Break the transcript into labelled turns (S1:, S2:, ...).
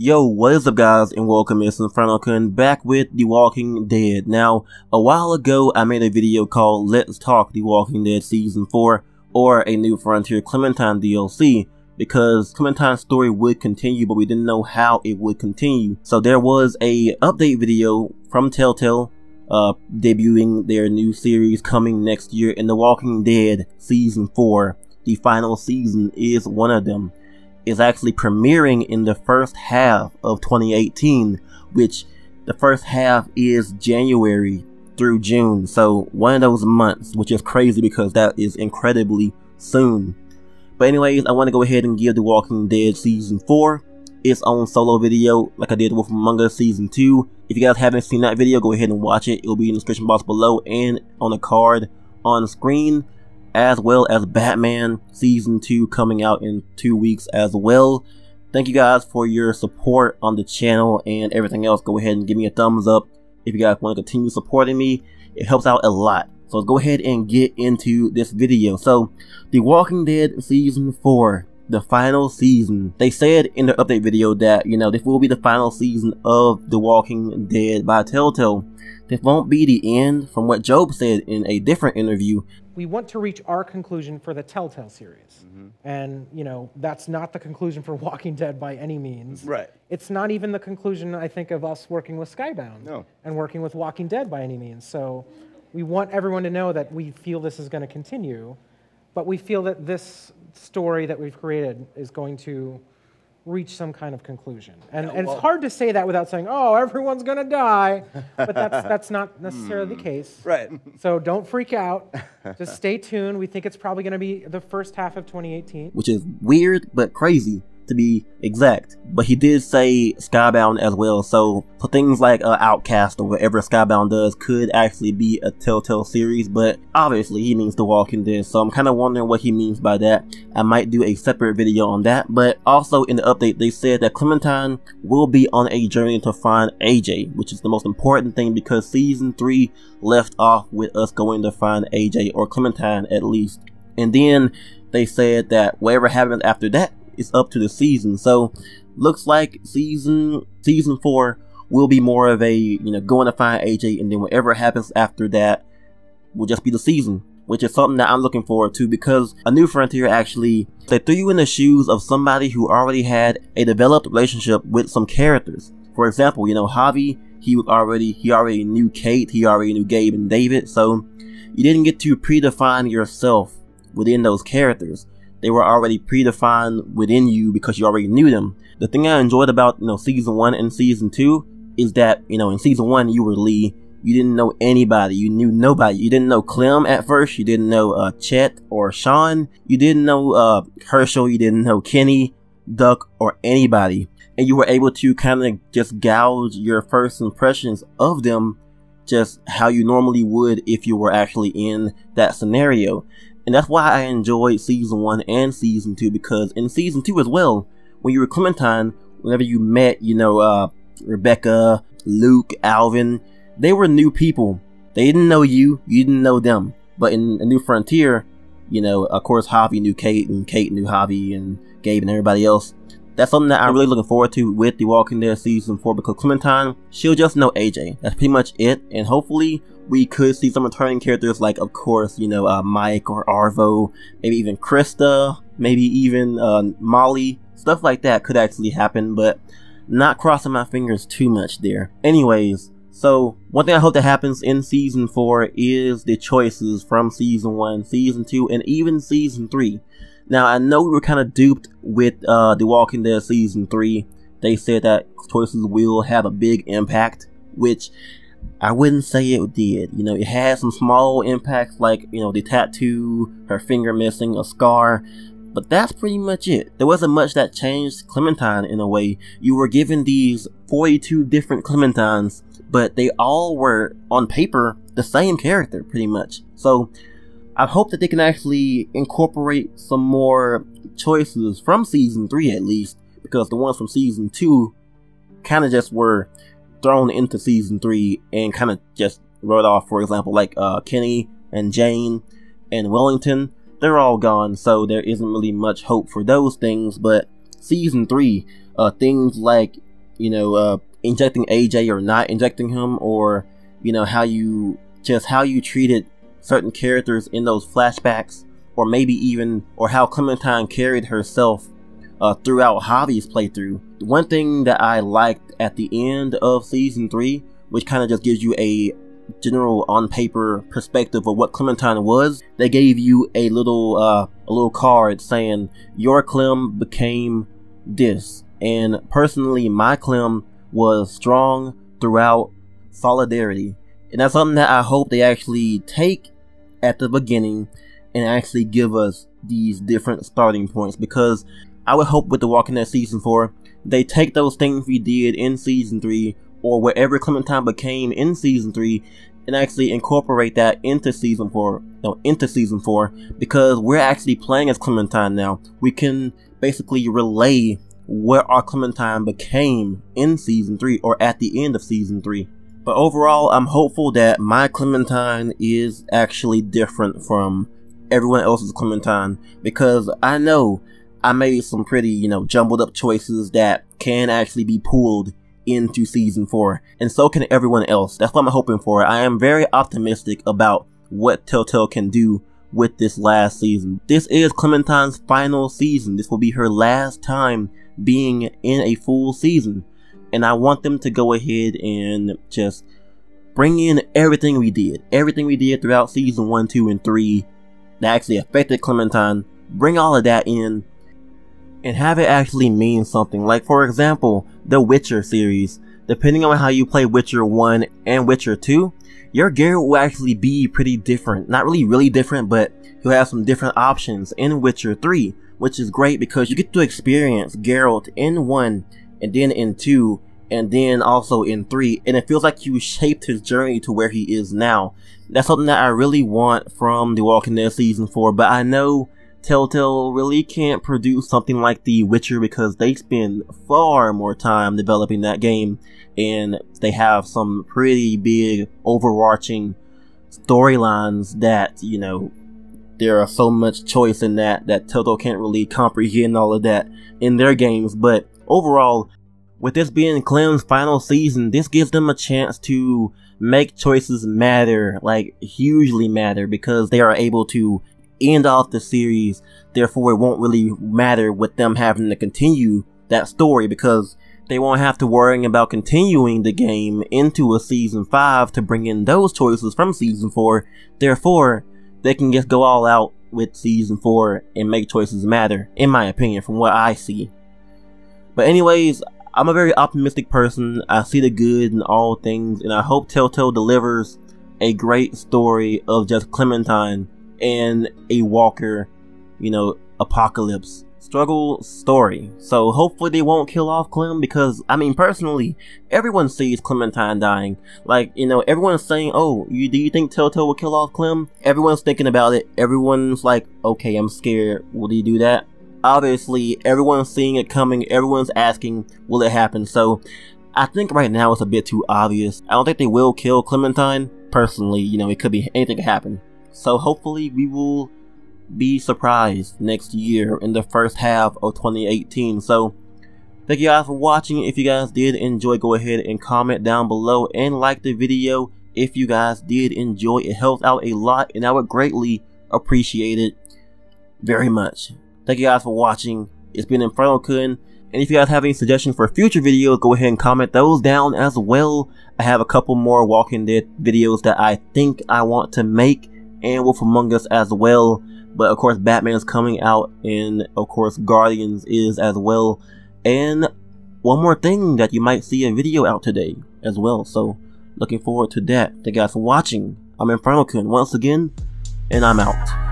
S1: Yo, what is up guys, and welcome, it's InfernoKun back with The Walking Dead. Now, a while ago I made a video called Let's Talk The Walking Dead Season 4 or a New Frontier Clementine DLC, because Clementine's story would continue, but we didn't know how it would continue. So there was a update video from Telltale debuting their new series coming next year, and The Walking Dead Season 4, the final season, is one of them. Is actually premiering in the first half of 2018, which the first half is January through June, so one of those months, which is crazy because that is incredibly soon. But anyways, I want to go ahead and give The Walking Dead Season 4 its own solo video like I did with Among Us Season 2. If you guys haven't seen that video, go ahead and watch it. It will be in the description box below and on the card on screen, as well as Batman Season 2 coming out in 2 weeks as well. Thank you guys for your support on the channel and everything else. Go ahead and give me a thumbs up if you guys want to continue supporting me. It helps out a lot. So let's go ahead and get into this video. So, The Walking Dead Season 4, the final season. They said in the update video that, you know, this will be the final season of The Walking Dead by Telltale. This won't be the end, from what Job said in a different interview.
S2: We want to reach our conclusion for the Telltale series. And, you know, that's not the conclusion for Walking Dead by any means.
S3: Right.
S2: It's not even the conclusion, I think, of us working with Skybound and working with Walking Dead by any means. So we want everyone to know that we feel this is going to continue, but we feel that this story that we've created is going to reach some kind of conclusion. And, and it's hard to say that without saying, oh, everyone's going to die, but that's not necessarily the case.
S3: Right.
S2: So don't freak out. Just stay tuned. We think it's probably going to be the first half of 2018.
S1: Which is weird, but crazy, to be exact. But he did say Skybound as well, so for things like Outcast or whatever Skybound does could actually be a Telltale series, but obviously he means The Walking Dead, so I'm kind of wondering what he means by that. I might do a separate video on that. But also in the update they said that Clementine will be on a journey to find AJ, which is the most important thing because Season 3 left off with us going to find AJ, or Clementine at least. And then they said that whatever happens after that, it's up to the season. So looks like season 4 will be more of a, you know, going to find AJ, and then whatever happens after that will just be the season, which is something that I'm looking forward to, because A New Frontier actually, they threw you in the shoes of somebody who already had a developed relationship with some characters. For example, you know, Javi, he already knew Kate, he already knew Gabe and David, so you didn't get to predefine yourself within those characters. They were already predefined within you because you already knew them. The thing I enjoyed about, you know, Season 1 and Season 2 is that, you know, in Season 1 you were Lee. You didn't know anybody. You knew nobody. You didn't know Clem at first. You didn't know Chet or Sean. You didn't know Herschel. You didn't know Kenny, Duck, or anybody. And you were able to kind of just gouge your first impressions of them just how you normally would if you were actually in that scenario. And that's why I enjoyed Season 1 and Season 2, because in Season 2 as well, when you were Clementine, whenever you met, you know, Rebecca, Luke, Alvin, they were new people. They didn't know you, you didn't know them. But in A New Frontier, you know, of course Javi knew Kate, and Kate knew Javi, and Gabe and everybody else. That's something that I'm really looking forward to with The Walking Dead Season 4, because Clementine, she'll just know AJ. That's pretty much it, and hopefully we could see some returning characters like, of course, you know, Mike or Arvo, maybe even Krista, maybe even Molly. Stuff like that could actually happen, but not crossing my fingers too much there. Anyways, so one thing I hope that happens in Season 4 is the choices from Season 1, Season 2, and even Season 3. Now, I know we were kind of duped with The Walking Dead Season 3. They said that choices will have a big impact, which I wouldn't say it did. You know, it had some small impacts like, you know, the tattoo, her finger missing, a scar, but that's pretty much it. There wasn't much that changed Clementine in a way. You were given these 42 different Clementines, but they all were, on paper, the same character pretty much. So I hope that they can actually incorporate some more choices from Season 3 at least, because the ones from Season 2 kind of just were thrown into Season 3 and kind of just wrote off. For example, like Kenny and Jane and Wellington, they're all gone, so there isn't really much hope for those things. But Season 3, things like injecting AJ or not injecting him, or how you treated certain characters in those flashbacks, or maybe even how Clementine carried herself throughout Javi's playthrough. One thing that I liked at the end of season 3, which kind of just gives you a general on paper perspective of what Clementine was, they gave you a little card saying your Clem became this, and personally my Clem was strong throughout solidarity. And that's something that I hope they actually take at the beginning and actually give us these different starting points, because I would hope with The Walking Dead Season 4, they take those things we did in Season 3, or wherever Clementine became in Season 3, and actually incorporate that into Season 4, because we're actually playing as Clementine now. We can basically relay where our Clementine became in Season 3, or at the end of Season 3. But overall, I'm hopeful that my Clementine is actually different from everyone else's Clementine, because I know I made some pretty, jumbled up choices that can actually be pulled into Season 4, and so can everyone else. That's what I'm hoping for. I am very optimistic about what Telltale can do with this last season. This is Clementine's final season. This will be her last time being in a full season, and I want them to go ahead and just bring in everything we did throughout Season 1, 2, and 3 that actually affected Clementine. Bring all of that in and have it actually mean something. Like, for example, the Witcher series. Depending on how you play Witcher 1 and Witcher 2, your Geralt will actually be pretty different. Not really different, but you'll have some different options in Witcher 3, which is great because you get to experience Geralt in 1, and then in 2, and then also in 3, and it feels like you shaped his journey to where he is now. That's something that I really want from The Walking Dead Season 4, but I know Telltale really can't produce something like The Witcher because they spend far more time developing that game, and they have some pretty big overarching storylines that, there are so much choice in that Telltale can't really comprehend all of that in their games. But overall, with this being Clem's final season, this gives them a chance to make choices matter, like hugely matter, because they are able to end off the series. Therefore, it won't really matter with them having to continue that story, because they won't have to worry about continuing the game into a Season 5 to bring in those choices from Season 4. Therefore, they can just go all out with Season 4 and make choices matter, in my opinion, from what I see. But anyways, I'm a very optimistic person. I see the good in all things, and I hope Telltale delivers a great story of just Clementine and a Walker, apocalypse struggle story. So hopefully they won't kill off Clem, because personally, everyone sees Clementine dying. Like, everyone's saying, oh, do you think Telltale will kill off Clem? Everyone's thinking about it. Everyone's like, okay, I'm scared. Will he do that? Obviously, everyone's seeing it coming. Everyone's asking, will it happen? So I think right now it's a bit too obvious. I don't think they will kill Clementine. Personally, it could be anything could happen. So hopefully we will be surprised next year in the first half of 2018. So thank you guys for watching. If you guys did enjoy, go ahead and comment down below and like the video if you guys did enjoy. It helps out a lot, and I would greatly appreciate it very much. Thank you guys for watching. It's been InfernoKun, and if you guys have any suggestions for future videos, go ahead and comment those down as well. I have a couple more Walking Dead videos that I think I want to make, and Wolf Among Us as well. But of course Batman's coming out, and of course Guardians is as well. And one more thing, that you might see a video out today as well. So looking forward to that. Thank you guys for watching. I'm InfernoKun once again, and I'm out.